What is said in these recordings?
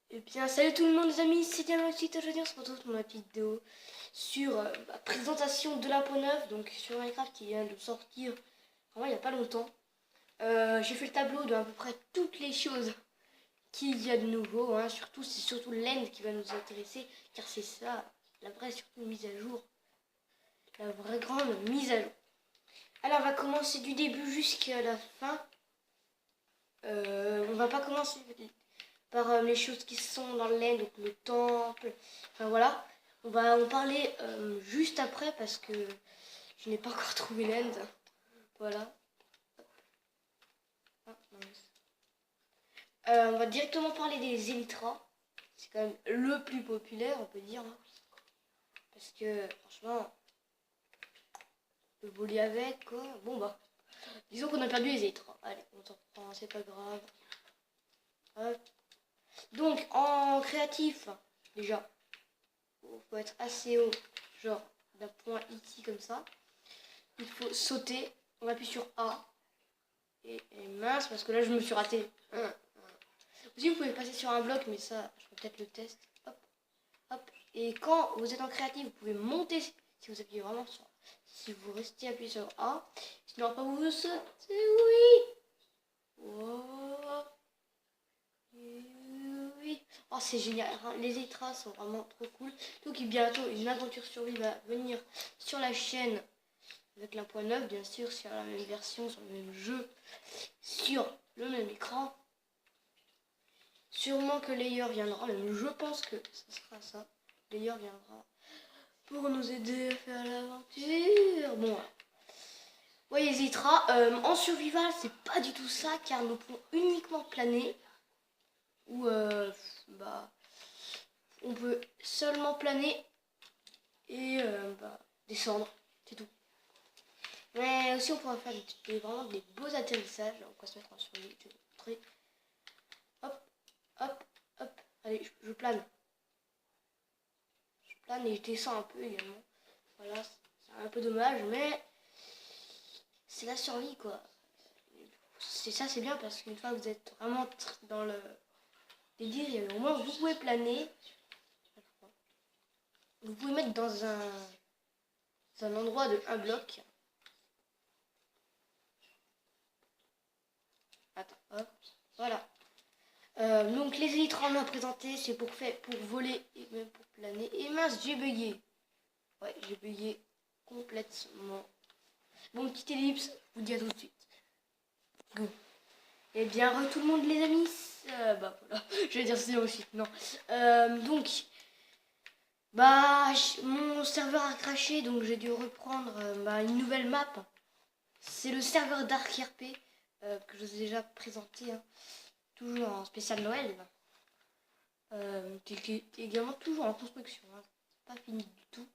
Eh bien, salut tout le monde les amis, c'est Diamant Site. Aujourd'hui on se retrouve pour ma petite vidéo sur la présentation de l'impôt 9, donc sur Minecraft qui vient de sortir vraiment il n'y a pas longtemps. J'ai fait le tableau de à peu près toutes les choses qu'il y a de nouveau, hein. Surtout, c'est surtout l'end qui va nous intéresser, car c'est ça, la vraie surtout mise à jour, la vraie grande mise à jour. Alors on va commencer du début jusqu'à la fin. On va pas commencer par les choses qui sont dans l'end, donc le temple, enfin voilà. On va en parler juste après parce que je n'ai pas encore trouvé l'end. Voilà. On va directement parler des Elytras. C'est quand même le plus populaire, on peut dire. Hein. Parce que franchement, on peut voler avec quoi. Bon bah, disons qu'on a perdu les Elytras. Allez, on s'en prend, c'est pas grave. Hop. Donc en créatif, déjà, faut être assez haut, genre d'un point ici comme ça. Il faut sauter, on appuie sur A. Et mince, parce que là je me suis raté. Aussi vous pouvez passer sur un bloc, mais ça, je peux peut-être le test. Hop, hop. Et quand vous êtes en créatif, vous pouvez monter si vous appuyez vraiment sur. Si vous restez appuyé sur A, sinon pas vous sauter, oui. Oh. Oui. Oh, c'est génial, hein. Les Elytras sont vraiment trop cool. Donc bientôt une aventure survie va venir sur la chaîne avec l'Impôt 9, bien sûr, sur la même version, sur le même jeu, sur le même écran. Sûrement que Layer viendra, même je pense que ça sera ça. Layer viendra pour nous aider à faire l'aventure. Bon, voilà. Ouais, les Elytras, en survival, c'est pas du tout ça, car nous pouvons uniquement planer. Ou bah, on peut seulement planer et descendre, c'est tout. Mais aussi on pourra faire vraiment des beaux atterrissages. On va se mettre en survie, je vais vous montrer. Hop, hop, hop, allez, je plane. Je plane et je descends un peu également. Voilà, c'est un peu dommage, mais c'est la survie quoi. C'est ça, c'est bien parce qu'une fois que vous êtes vraiment dans le délire, au moins vous pouvez planer. Vous pouvez mettre dans un endroit de un bloc. Attends, hop, voilà. Donc les Elytras on m'a présenté, c'est pour voler et même pour planer. Et mince, j'ai bugué. Ouais, j'ai bugué complètement. Bon, petite ellipse, je vous dis à tout de suite. Go. Et bien, tout le monde les amis. Bah voilà, je vais dire c'est aussi. Non. Donc, bah mon serveur a craché, donc j'ai dû reprendre une nouvelle map. C'est le serveur Dark RP que je vous ai déjà présenté, hein. Toujours en spécial Noël. Qui est également toujours en construction, hein. C'est pas fini du tout.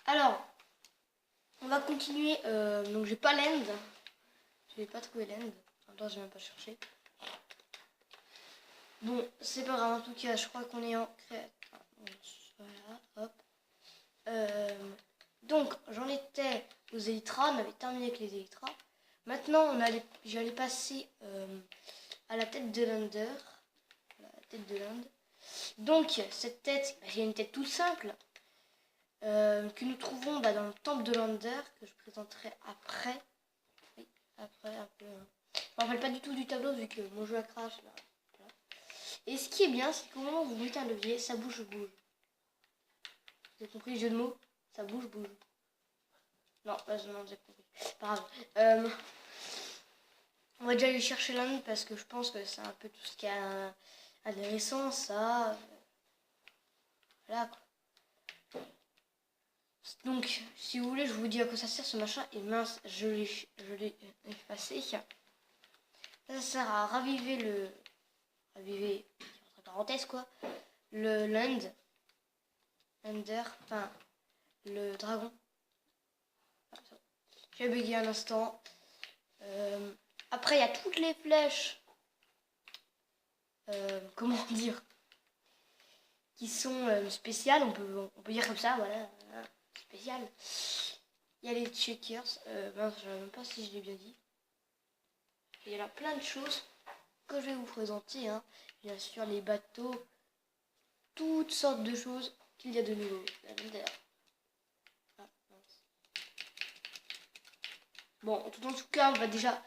Alors, on va continuer. Donc j'ai pas l'end. Je n'ai pas trouvé l'end. En même temps, j'ai même pas cherché. Bon, c'est pas grave. En tout cas, je crois qu'on est en créatif. Voilà, hop. Donc, j'en étais aux Elytras. On avait terminé avec les Elytras. Maintenant, j'allais passer à la tête de l'Ender. La tête de l'Inde. Donc, cette tête, j'ai une tête toute simple. Que nous trouvons dans le temple de l'Ender, que je présenterai après. Oui, après un peu. Je me rappelle pas du tout du tableau vu que mon jeu a crash là. Voilà. Et ce qui est bien, c'est qu'au moment où vous mettez un levier, ça bouge. Vous avez compris le jeu de mots? Ça bouge. Non, pas je non, j'ai compris. Pas grave. On va déjà aller chercher l'Inde parce que je pense que c'est un peu tout ce qui a intéressant, ça. Voilà quoi. Donc, si vous voulez, je vous dis à quoi ça sert ce machin. Et mince, je l'ai effacé. Ça sert à raviver entre parenthèses quoi, l'Ender, enfin, le dragon. J'ai bugué un instant. Après, il y a toutes les flèches. Comment dire, qui sont spéciales. On peut dire comme ça, voilà, spécial. Il y a les checkers. Mince, je ne sais même pas si je l'ai bien dit. Il y a là plein de choses que je vais vous présenter, hein. Bien sûr, les bateaux, toutes sortes de choses qu'il y a de nouveau. Bon, en tout cas, on va déjà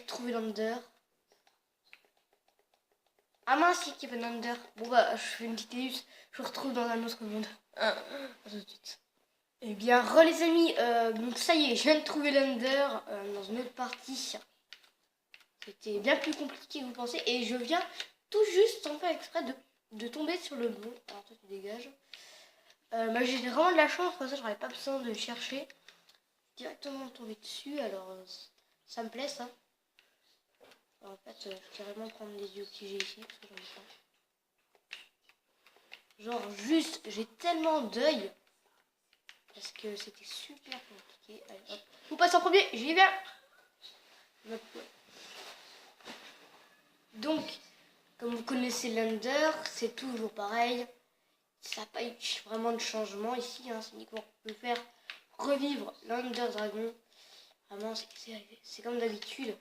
trouver l'Under. Ah mince, il y avait l'Under. Bon bah, je fais une petite ellipse, je me retrouve dans un autre monde. À tout de suite. Eh bien, les amis, donc ça y est, je viens de trouver l'Under dans une autre partie. C'était bien plus compliqué que vous pensez. Et je viens tout juste, sans faire exprès, de tomber sur le bon. Alors toi, tu dégages. Bah, j'ai vraiment de la chance, comme ça, j'aurais pas besoin de chercher. Directement tomber dessus, alors ça me plaît ça. Alors, en fait, je vais carrément prendre les yeux que j'ai ici, parce que j'en ai pas. Genre, juste, j'ai tellement d'œil. Parce que c'était super compliqué. Allez, hop. Vous passez en premier, j'y vais. Donc, comme vous connaissez l'Under, c'est toujours pareil. Ça n'a pas eu vraiment de changement ici. Hein. C'est uniquement de faire revivre l'Under Dragon. Vraiment, c'est comme d'habitude.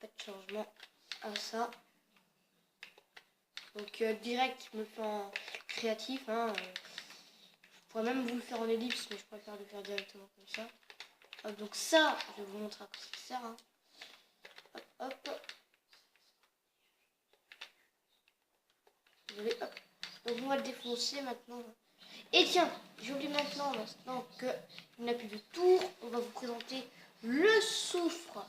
Pas de changement à ça. Donc, direct, je me fais en créatif. Hein. Je pourrais même vous le faire en ellipse, mais je préfère le faire directement comme ça. Hop, donc ça, je vais vous montrer à quoi ça sert. Hein. Hop, hop. Désolé, hop. Donc on va le défoncer maintenant. Et tiens, j'oublie maintenant qu'il n'a plus de tour, on va vous présenter le soufre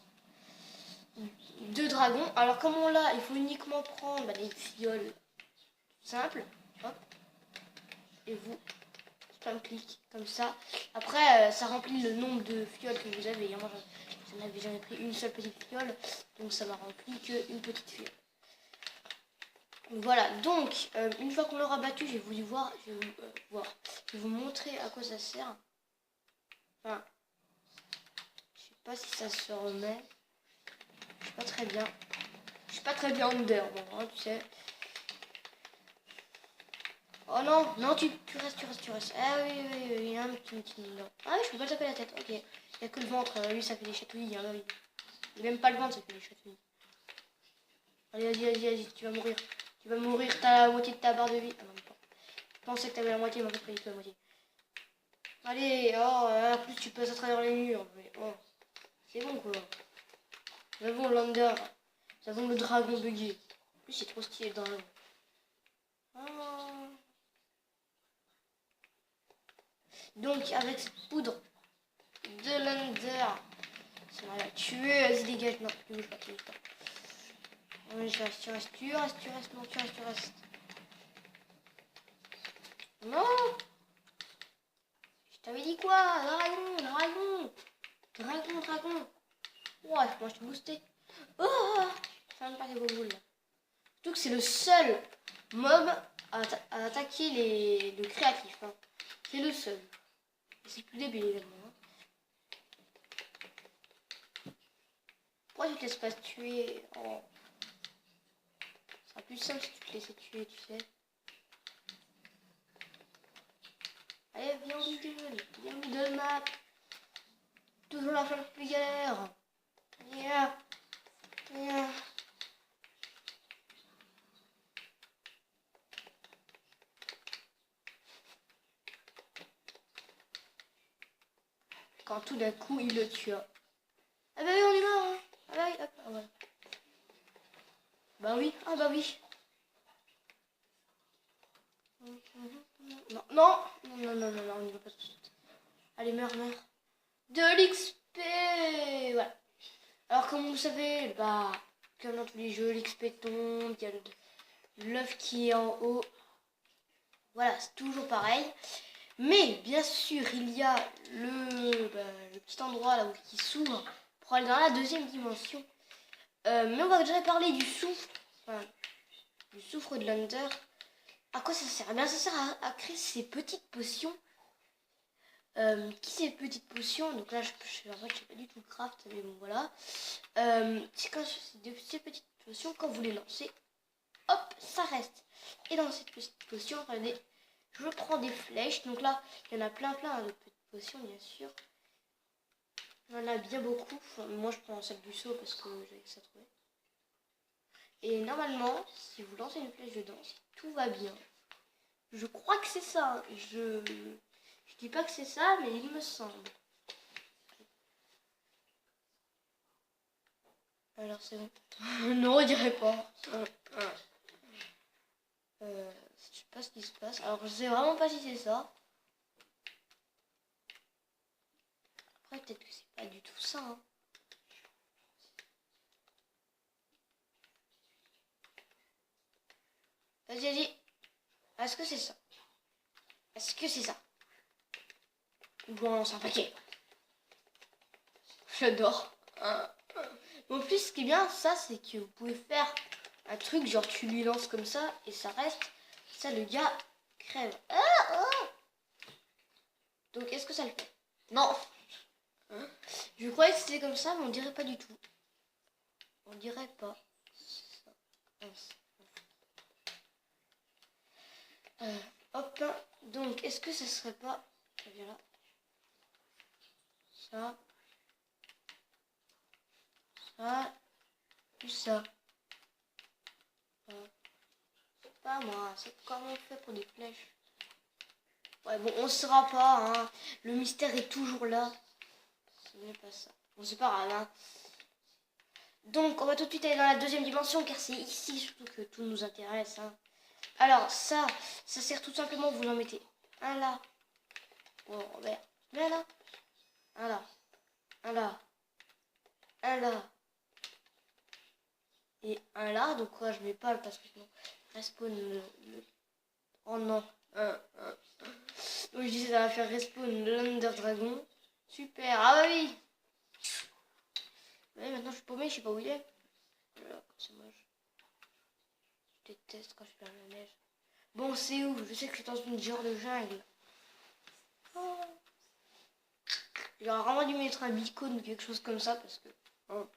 de dragon. Alors comme on l'a, il faut uniquement prendre les fioles simples. Hop. Et vous spam clic comme ça. Après, ça remplit le nombre de fioles que vous avez. Moi, j'en avais jamais pris une seule petite fiole, donc ça m'a rempli qu'une petite fiole. Voilà, donc une fois qu'on l'aura battu, je vais vous montrer à quoi ça sert. Enfin, je sais pas si ça se remet. Je sais pas très bien. Je suis pas très bien Under, bon, hein, tu sais. Oh non, non, tu restes. Ah oui, il y a un petit non. Ah oui, je peux pas taper la tête, ok. Il y a que le ventre, lui ça fait des chatouilles, hein, oui. Et même pas le ventre, ça fait des chatouilles. Allez, vas-y, tu vas mourir. Tu vas mourir, t'as la moitié de ta barre de vie. Ah non, pas. Je pensais que t'avais la moitié, mais en fait pas du tout la moitié. Allez, oh, en plus tu passes à travers les murs. Mais, oh, c'est bon quoi. Nous avons l'Under. Nous avons le dragon bugué. En plus c'est trop stylé le dragon. Oh. Donc avec cette poudre de l'Under, ça va la tuer. Vas-y dégage. Non, tu bouges pas. Oui, tu restes. Non, tu restes. Non. Je t'avais dit quoi? Dragon. Ouais, moi je t'ai boosté. Oh, ça me pas des boboules là. Surtout que c'est le seul mob à attaquer le créatif. Hein. C'est le seul. Et c'est plus débile également. Hein. Pourquoi tu te laisses pas tuer? Oh. Ça sera plus simple si tu te laissais tuer, tu sais. Allez, viens au middle map. Toujours la fin plus galère. Yeah. Quand tout d'un coup il le tue. Ah bah oui, on est mort. Hein. Ah bah oui, hop, ah ouais. Bah oui, ah bah oui. Non, on n'y va pas tout de suite. Allez, meurs. De l'XP. Voilà. Alors comme vous savez, bah, comme dans tous les jeux, l'XP tombe, il y a l'œuf qui est en haut. Voilà, c'est toujours pareil. Mais bien sûr, il y a le petit endroit là où qui s'ouvre pour aller dans la deuxième dimension. Mais on va déjà parler du soufre, du soufre de l'Under. À quoi ça sert? Eh bien, ça sert à créer ces petites potions. Ces petites potions? Donc là, je sais pas du tout le craft, mais bon, voilà. C'est ces petites potions, quand vous les lancez, hop, ça reste. Et dans cette petite potion, regardez, je prends des flèches. Donc là, il y en a plein de petites potions, bien sûr. Il y en a bien beaucoup. Enfin, moi, je prends celle du saut parce que j'ai que ça trouvé. Et normalement, si vous lancez une flèche dedans, si tout va bien, je crois que c'est ça. Hein. Je dis pas que c'est ça, mais il me semble. Alors c'est bon. Non, on dirait pas. Je sais pas ce qui se passe. Alors je sais vraiment pas si c'est ça. Après peut-être que c'est pas du tout ça. Hein. Vas-y. Est-ce que c'est ça? Est-ce que c'est ça? Bon, c'est un paquet. J'adore. En plus, ce qui est bien, ça, c'est que vous pouvez faire un truc, genre tu lui lances comme ça, et ça reste. Ça, le gars crève. Donc, est-ce que ça le fait? Non. Je croyais que c'était comme ça, mais on dirait pas du tout. On dirait pas. Hop. Donc, est-ce que ça serait pas... Ça vient là. Ça. Ça. Puis ça. C'est pas moi. C'est comment on fait pour des flèches. Ouais, bon, on saura pas. Hein. Le mystère est toujours là. Ce n'est pas ça. Bon, c'est pas grave. Hein. Donc, on va tout de suite aller dans la deuxième dimension, car c'est ici surtout que tout nous intéresse. Hein. Alors, ça sert tout simplement, vous en mettez un là. Oh, ben, mais là. Un là. Un là. Un là. Et un là. Donc, quoi, je mets pas parce que sinon, respawn Oh non. Donc, je disais, ça va faire respawn l'Under Dragon. Super. Ah bah oui. Ouais, maintenant, je suis paumé, je sais pas où il est. Voilà, c'est moche. Je déteste quand je perds la neige. Bon, c'est où? Je sais que je suis dans une genre de jungle. Oh. J'aurais vraiment dû mettre un beacon ou quelque chose comme ça parce que... Oh,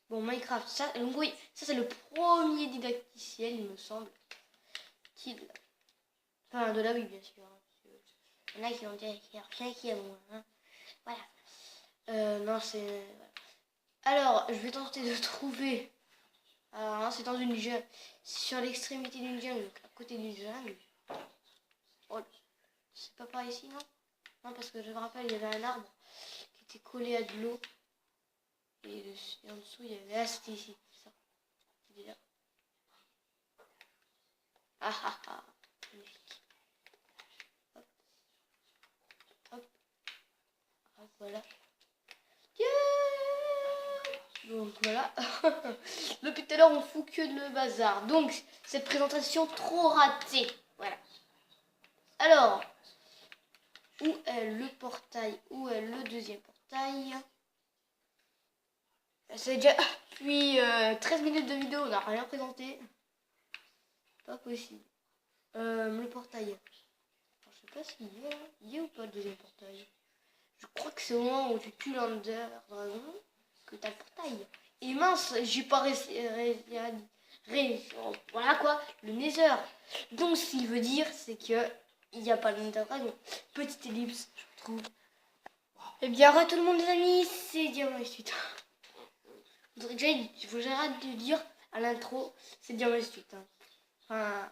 bon, Minecraft, ça... Donc oui, ça c'est le premier didacticiel, il me semble. Enfin, de là, oui, bien sûr. Il y en a qui vont dire qu'il n'y a rien qui est bon. Hein. Voilà. Non, c'est... Voilà. Alors, je vais tenter de trouver... Alors, hein, c'est dans une jungle. Sur l'extrémité d'une jungle, donc à côté d'une jungle. Oh, c'est pas par ici, non? Non, parce que je me rappelle, il y avait un arbre qui était collé à de l'eau. Et en dessous, il y avait... Ah, c'était ici. C'est ça. C'était là. Ah, ah, ah. Magnifique. Hop. Hop. Hop, voilà. Yeah. Donc, voilà. Depuis tout à l'heure, on fout que de le bazar. Donc, cette présentation trop ratée. Voilà. Alors... Où est le portail? Où est le deuxième portail? C'est déjà... Puis 13 minutes de vidéo, on n'a rien présenté. Pas possible. Le portail. Alors, je sais pas s'il y est là. Il y est ou pas le deuxième portail? Je crois que c'est au moment où tu tues l'Under Dragon que t'as le portail. Et mince, j'ai pas voilà quoi, le Nether. Donc ce qu'il veut dire, c'est que il n'y a pas l'Under Dragon. Petite ellipse, je trouve. Eh bien, re tout le monde les amis, c'est Diamant et Suite. Je vous arrête de dire à l'intro, c'est Diamant et Suite. Hein. Enfin,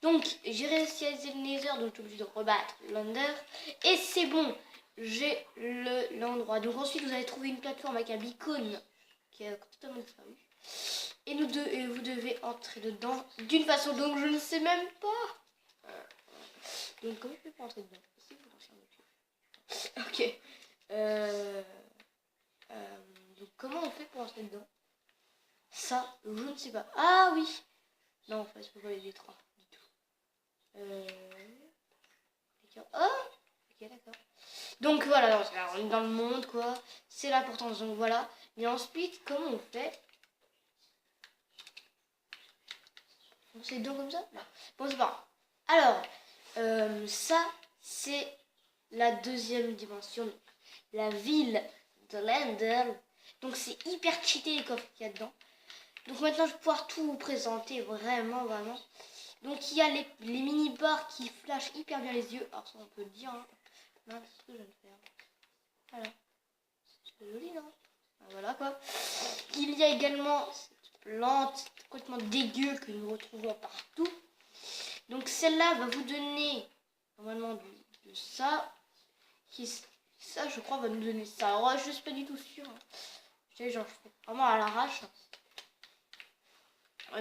donc, j'ai réussi à le Nether, donc je suis obligé de rebattre l'Under. Et c'est bon, j'ai l'endroit. Donc ensuite, vous allez trouver une plateforme avec un beacon qui a totalement disparu. Et vous devez entrer dedans d'une façon dont je ne sais même pas. Donc, comment je fais pour entrer dedans? Ici, vous lancez un autre. Ok. Donc, comment on fait pour entrer dedans? Ça, je ne sais pas. Ah oui. Non, en fait, je peux pas les trois du tout. Oh, ok, d'accord. Donc voilà, on est dans le monde, quoi. C'est l'importance, donc voilà. Mais ensuite, comment on fait? C'est dedans comme ça? Non. Bon, c'est pas grave. Alors, ça, c'est la deuxième dimension. La ville de l'Ender. Donc c'est hyper cheaté les coffres qu'il y a dedans. Donc maintenant je vais pouvoir tout vous présenter vraiment. Donc il y a les mini-bars qui flashent hyper bien les yeux. Alors ça on peut le dire. Hein. Non, c'est ce que je viens de faire. Voilà. C'est joli non? Voilà quoi. Il y a également cette plante complètement dégueu que nous retrouvons partout. Donc celle-là va vous donner normalement de ça. Ça je crois va nous donner ça. Alors je suis pas du tout sûr. Genre je fais vraiment à l'arrache.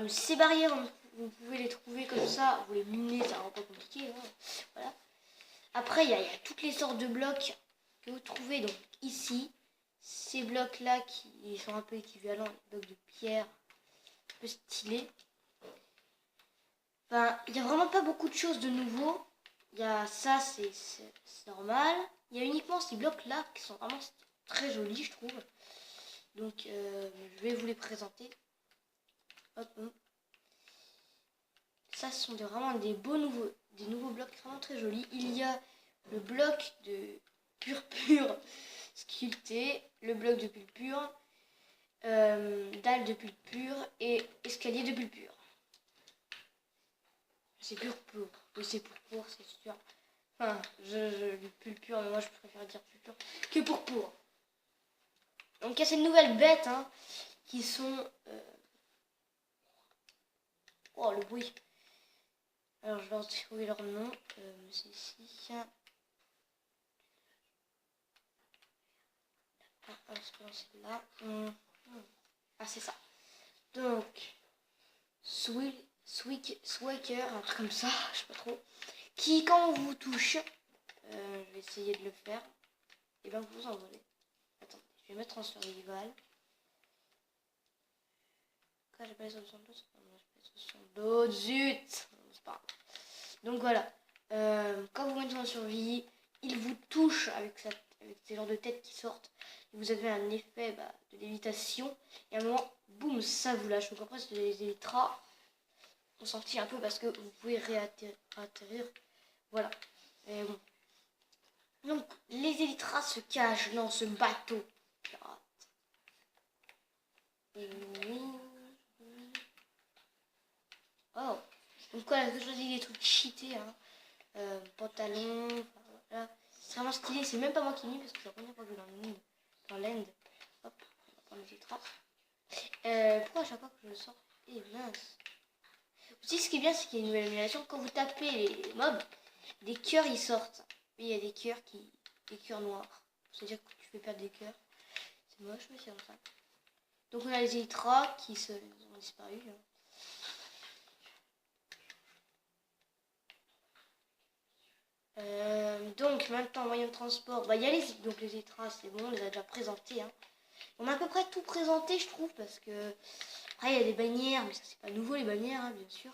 Ces barrières, vous pouvez les trouver comme ça. Vous les minez, ça rend pas compliqué. Hein. Voilà. Après il y a toutes les sortes de blocs que vous trouvez donc ici. Ces blocs là qui sont un peu équivalents, les blocs de pierre, un peu stylés. Enfin, il n'y a vraiment pas beaucoup de choses de nouveau. Il y a ça, c'est normal. Il y a uniquement ces blocs là qui sont vraiment très jolis, je trouve. Donc, je vais vous les présenter. Hop, hop. Ça, ce sont vraiment des nouveaux blocs vraiment très jolis. Il y a le bloc de purpure sculpté, le bloc de pulpure, dalle de pulpure et escalier de pulpure. C'est purpure, oui c'est purpure, c'est sûr. Enfin, je dis pulpure, mais moi je préfère dire pulpure que pourpure. Donc il y a ces nouvelles bêtes hein, qui sont... Oh le bruit. Alors je vais retrouver leur nom. C'est ici. C'est là. Ah c'est ça. Donc Swicker, un truc comme ça, je sais pas trop. Qui quand on vous touche, je vais essayer de le faire. Et ben vous envolez. Attendez, je vais mettre en survival. Quand j'ai pas les solutions d'autres, zut, c'est pas grave. Donc voilà, quand vous mettez en survie, il vous touche avec ces genres de têtes qui sortent. Et vous avez un effet de lévitation. Et à un moment, boum, ça vous lâche. Donc après, c'est les élytras. On sortit un peu parce que vous pouvez réatterrir. Voilà. Et bon. Donc, les élytras se cachent dans ce bateau. Oh. Donc voilà, je dis des trucs cheatés. Hein. Pantalon. Voilà. C'est vraiment stylé. C'est même pas moi qui mis parce que c'est la première fois que je vais dans l'end. Hop, on va prendre les élytras. Pourquoi à chaque fois que je le sors? Eh mince. Aussi, ce qui est bien, c'est qu'il y a une nouvelle animation. Quand vous tapez les mobs, des cœurs ils sortent. Et il y a des cœurs noirs. C'est-à-dire que tu fais perdre des cœurs. C'est moche, mais c'est comme ça. Donc on a les élytras qui ont disparu. Donc maintenant, moyen de transport. Il y a les élytras, c'est bon, on les a déjà présentés. Hein. On a à peu près tout présenté, je trouve, parce que après il y a des bannières, mais ça c'est pas nouveau les bannières, hein, bien sûr.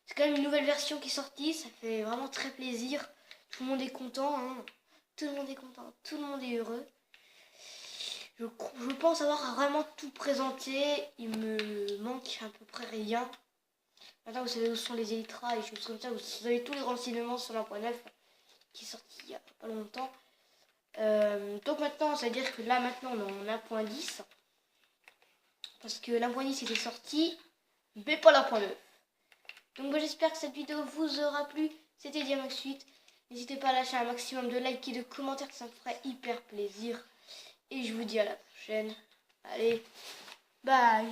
C'est quand même une nouvelle version qui est sortie, ça fait vraiment très plaisir. Tout le monde est content, hein. Tout le monde est content, tout le monde est heureux. Je pense avoir vraiment tout présenté, il me manque à peu près rien. Maintenant vous savez où sont les élytras et choses comme ça, vous avez tous les renseignements sur l'1.9 qui est sorti il y a pas longtemps. Donc maintenant, ça veut dire que là maintenant on est en 1.10. Parce que l'1.10 était sorti, mais pas l'1.9. Donc j'espère que cette vidéo vous aura plu. C'était Diamax8. N'hésitez pas à lâcher un maximum de likes et de commentaires, ça me ferait hyper plaisir. Et je vous dis à la prochaine. Allez, bye.